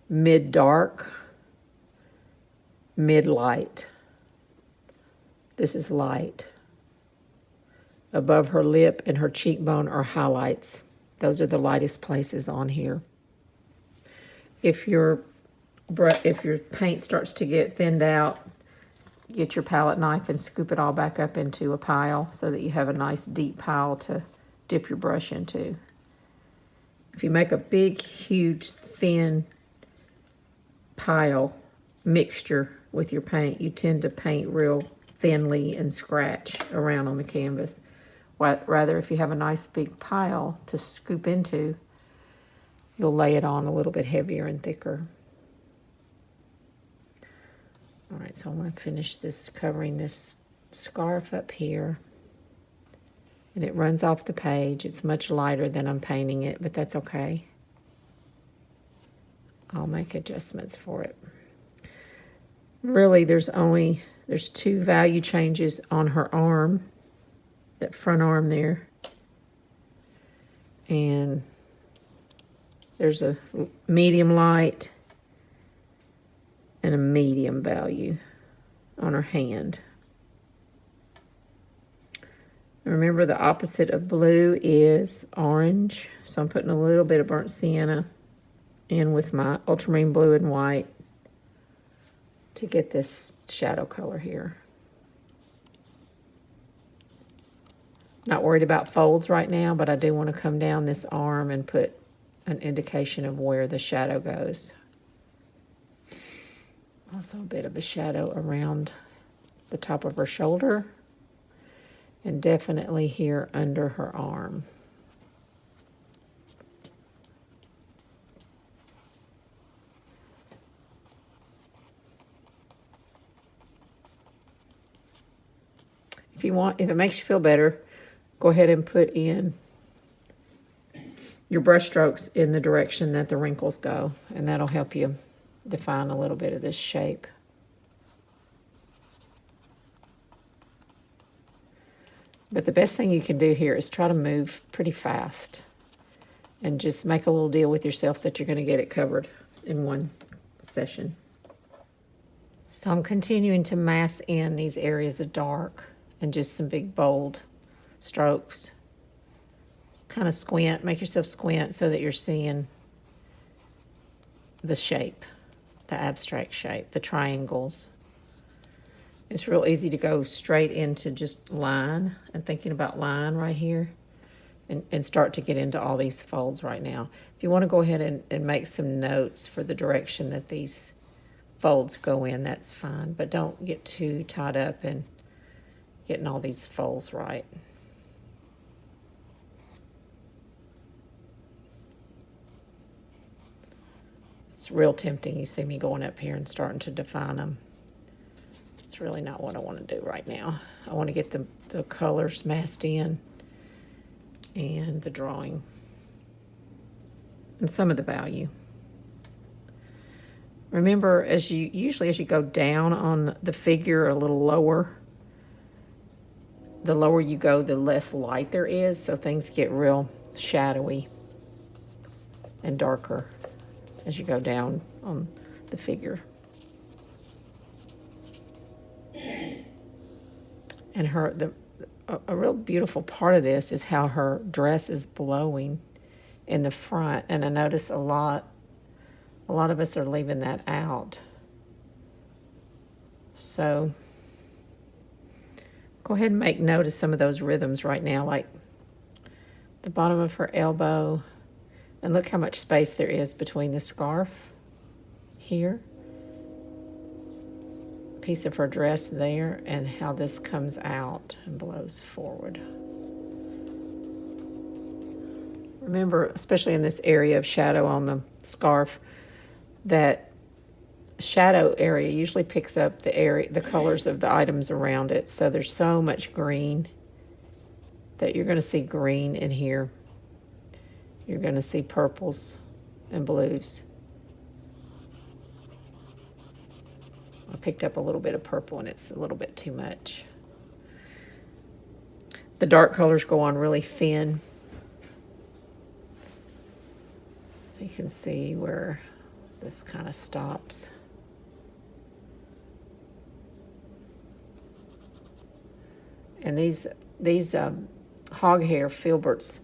mid-dark, mid-light. This is light. Above her lip and her cheekbone are highlights. Those are the lightest places on here. If your paint starts to get thinned out, get your palette knife and scoop it all back up into a pile so that you have a nice deep pile to dip your brush into. If you make a big, huge, thin pile mixture with your paint, you tend to paint real thinly and scratch around on the canvas. Rather, if you have a nice big pile to scoop into, you'll lay it on a little bit heavier and thicker. All right, so I'm going to finish this, covering this scarf up here. And it runs off the page. It's much lighter than I'm painting it, but that's okay. I'll make adjustments for it. Really, there's two value changes on her arm, that front arm there. And there's a medium light and a medium value on her hand. Remember, the opposite of blue is orange, so I'm putting a little bit of burnt sienna in with my ultramarine blue and white to get this shadow color here. Not worried about folds right now, but I do want to come down this arm and put an indication of where the shadow goes. Also a bit of a shadow around the top of her shoulder, and definitely here under her arm. If it makes you feel better, go ahead and put in your brush strokes in the direction that the wrinkles go, and that'll help you define a little bit of this shape. But the best thing you can do here is try to move pretty fast and just make a little deal with yourself that you're going to get it covered in one session. So I'm continuing to mass in these areas of dark and just some big bold strokes. Kind of squint, make yourself squint so that you're seeing the shape, the abstract shape, the triangles. It's real easy to go straight into just line and thinking about line right here and start to get into all these folds right now. If you want to go ahead and make some notes for the direction that these folds go in, that's fine. But don't get too tied up in getting all these folds right. It's real tempting. You see me going up here and starting to define them. It's really not what I want to do right now. I want to get the colors massed in and the drawing and some of the value. Remember, as you go down on the figure a little lower, the lower you go, the less light there is, so things get real shadowy and darker as you go down on the figure. And a real beautiful part of this is how her dress is blowing in the front. And I notice a lot of us are leaving that out. So go ahead and make note of some of those rhythms right now, like the bottom of her elbow. And look how much space there is between the scarf here, piece of her dress there, and how this comes out and blows forward. Remember, especially in this area of shadow on the scarf, that shadow area usually picks up the colors of the items around it. So there's so much green that you're going to see green in here. You're going to see purples and blues. I picked up a little bit of purple and it's a little bit too much. The dark colors go on really thin. So you can see where this kind of stops. And these hog hair filberts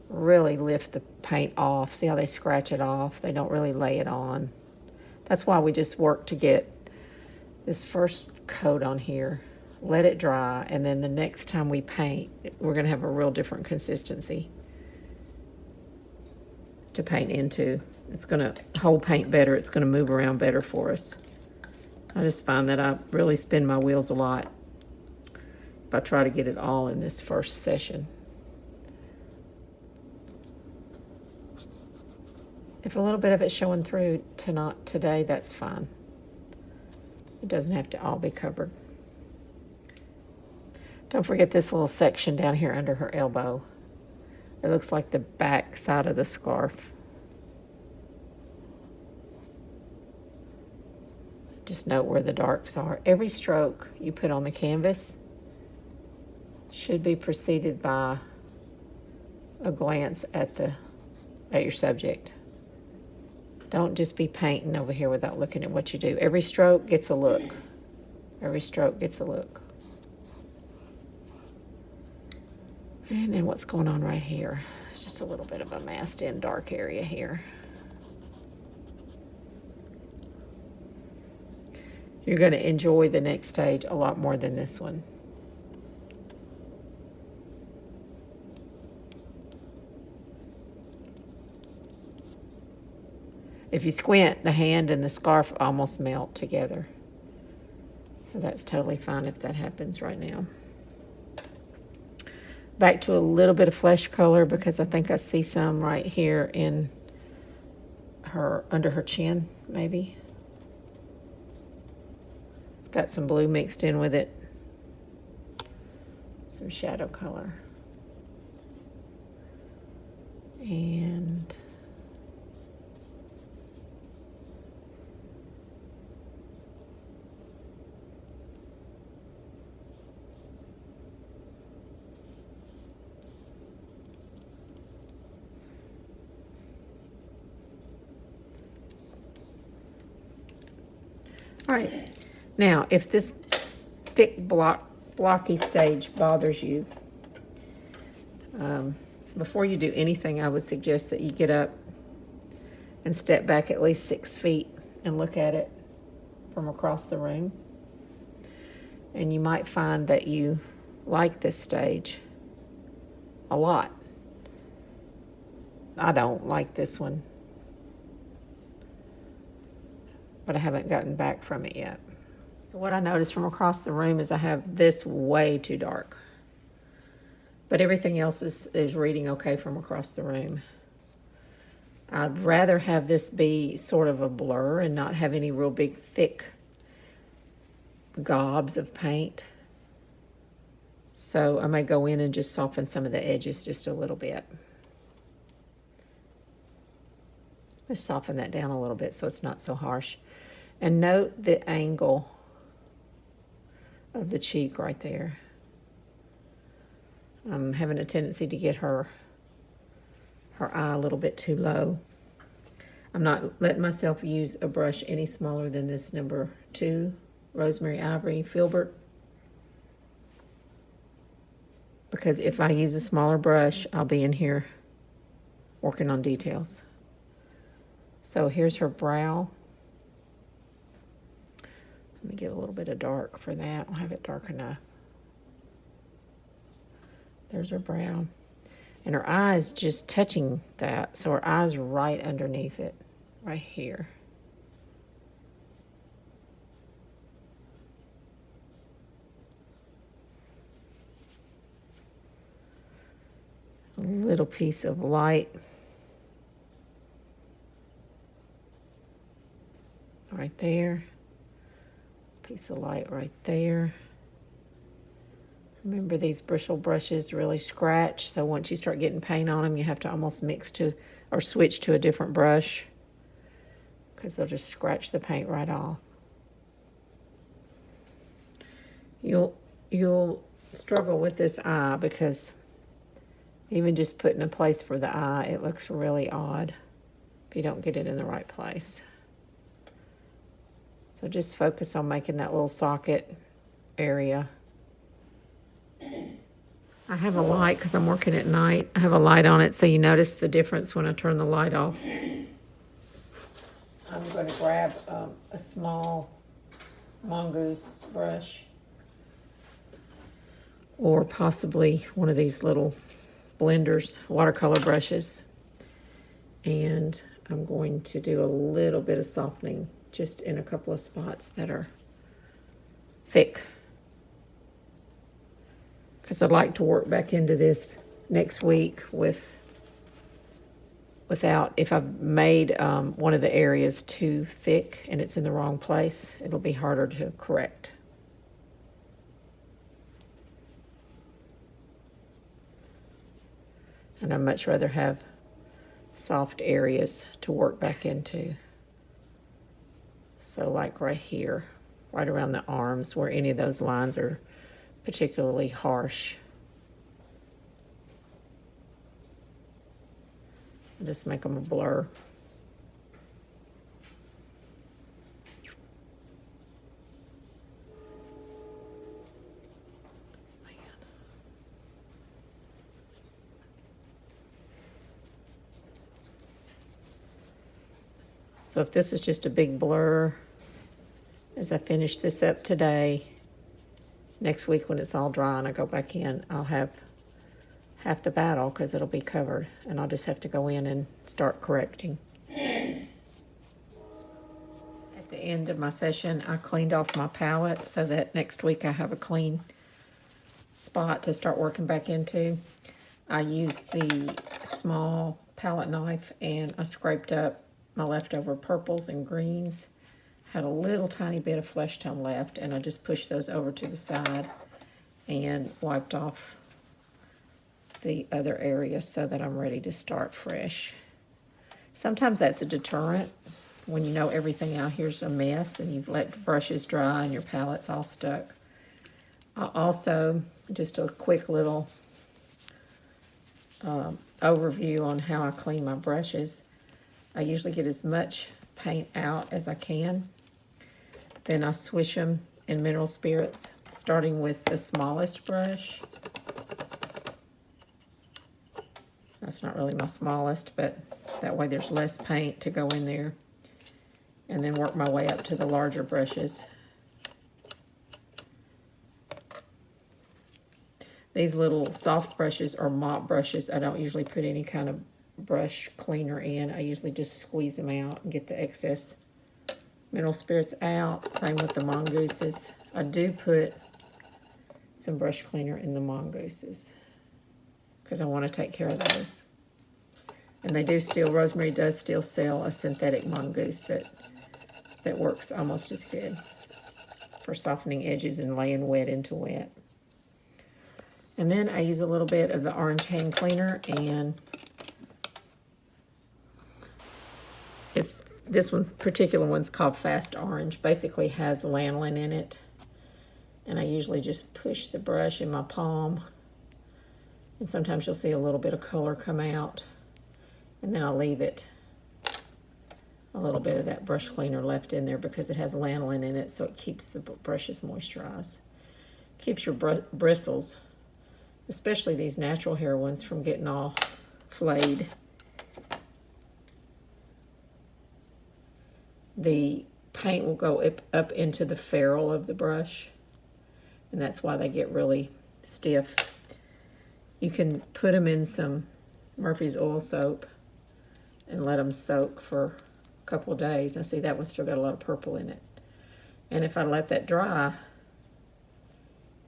really lift the paint off. See how they scratch it off? They don't really lay it on. That's why we just work to get this first coat on here, let it dry, and then the next time we paint, we're going to have a real different consistency to paint into. It's going to hold paint better. It's going to move around better for us. I just find that I really spin my wheels a lot if I try to get it all in this first session. If a little bit of it's showing through today, that's fine. It doesn't have to all be covered. Don't forget this little section down here under her elbow. It looks like the back side of the scarf. Just note where the darks are. Every stroke you put on the canvas should be preceded by a glance at your subject. Don't just be painting over here without looking at what you do. Every stroke gets a look. Every stroke gets a look. And then what's going on right here? It's just a little bit of a masked in dark area here. You're going to enjoy the next stage a lot more than this one. If you squint, the hand and the scarf almost melt together. So that's totally fine if that happens right now. Back to a little bit of flesh color because I think I see some right here in her, under her chin, maybe. It's got some blue mixed in with it. Some shadow color. And all right, now if this thick blocky stage bothers you, before you do anything, I would suggest that you get up and step back at least 6 feet and look at it from across the room. And you might find that you like this stage a lot. I don't like this one, but I haven't gotten back from it yet. So what I noticed from across the room is I have this way too dark. But everything else is reading okay from across the room. I'd rather have this be sort of a blur and not have any real big, thick gobs of paint. So I may go in and just soften some of the edges just a little bit. Just soften that down a little bit so it's not so harsh. And note the angle of the cheek right there. I'm having a tendency to get her eye a little bit too low. I'm not letting myself use a brush any smaller than this number 2 Rosemary Ivory Filbert, because if I use a smaller brush, I'll be in here working on details. So here's her brow. Let me get a little bit of dark for that. I'll have it dark enough. There's her brow. And her eye's just touching that. So her eye's right underneath it, right here. A little piece of light right there. Piece of light right there. Remember, these bristle brushes really scratch, so once you start getting paint on them, you have to almost mix to or switch to a different brush because they'll just scratch the paint right off. You'll struggle with this eye because even just putting a place for the eye, it looks really odd if you don't get it in the right place. So just focus on making that little socket area. I have a light because I'm working at night. I have a light on it so you notice the difference when I turn the light off. I'm going to grab a small mongoose brush or possibly one of these little blenders, watercolor brushes. And I'm going to do a little bit of softening just in a couple of spots that are thick. Because I'd like to work back into this next week without, if I've made one of the areas too thick and it's in the wrong place, it'll be harder to correct. And I'd much rather have soft areas to work back into. So like right here, right around the arms where any of those lines are particularly harsh. Just make them a blur. So if this is just a big blur, as I finish this up today, next week when it's all dry and I go back in, I'll have half the battle because it'll be covered and I'll just have to go in and start correcting. At the end of my session, I cleaned off my palette so that next week I have a clean spot to start working back into. I used the small palette knife and I scraped up my leftover purples and greens. Had a little tiny bit of flesh tone left and I just pushed those over to the side and wiped off the other area so that I'm ready to start fresh. Sometimes that's a deterrent when you know everything out here's a mess and you've let the brushes dry and your palette's all stuck. Also, just a quick little overview on how I clean my brushes. I usually get as much paint out as I can. Then I swish them in mineral spirits, starting with the smallest brush. That's not really my smallest, but that way there's less paint to go in there. And then work my way up to the larger brushes. These little soft brushes are mop brushes. I don't usually put any kind of brush cleaner in. I usually just squeeze them out and get the excess mineral spirits out. Same with the mongooses. I do put some brush cleaner in the mongooses because I want to take care of those. And they do still, Rosemary does still sell a synthetic mongoose that works almost as good for softening edges and laying wet into wet. And then I use a little bit of the orange hand cleaner, and this particular one's called Fast Orange. Basically has lanolin in it. And I usually just push the brush in my palm. And sometimes you'll see a little bit of color come out. And then I'll leave it a little bit of that brush cleaner left in there because it has lanolin in it, so it keeps the brushes moisturized. Keeps your bristles, especially these natural hair ones, from getting all flayed. The paint will go up into the ferrule of the brush, and that's why they get really stiff. You can put them in some Murphy's oil soap and let them soak for a couple of days. Now see, that one's still got a lot of purple in it. And if I let that dry,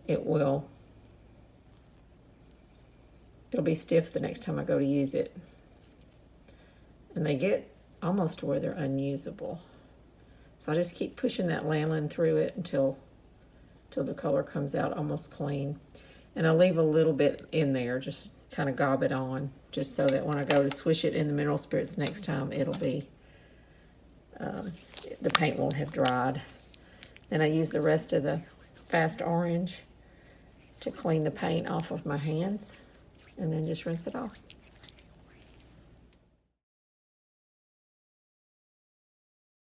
it'll be stiff the next time I go to use it. And they get almost to where they're unusable. So I just keep pushing that lanolin through it until the color comes out almost clean. And I'll leave a little bit in there, just kind of gob it on, just so that when I go to swish it in the mineral spirits next time, it'll be, the paint won't have dried. Then I use the rest of the fast orange to clean the paint off of my hands, and then just rinse it off.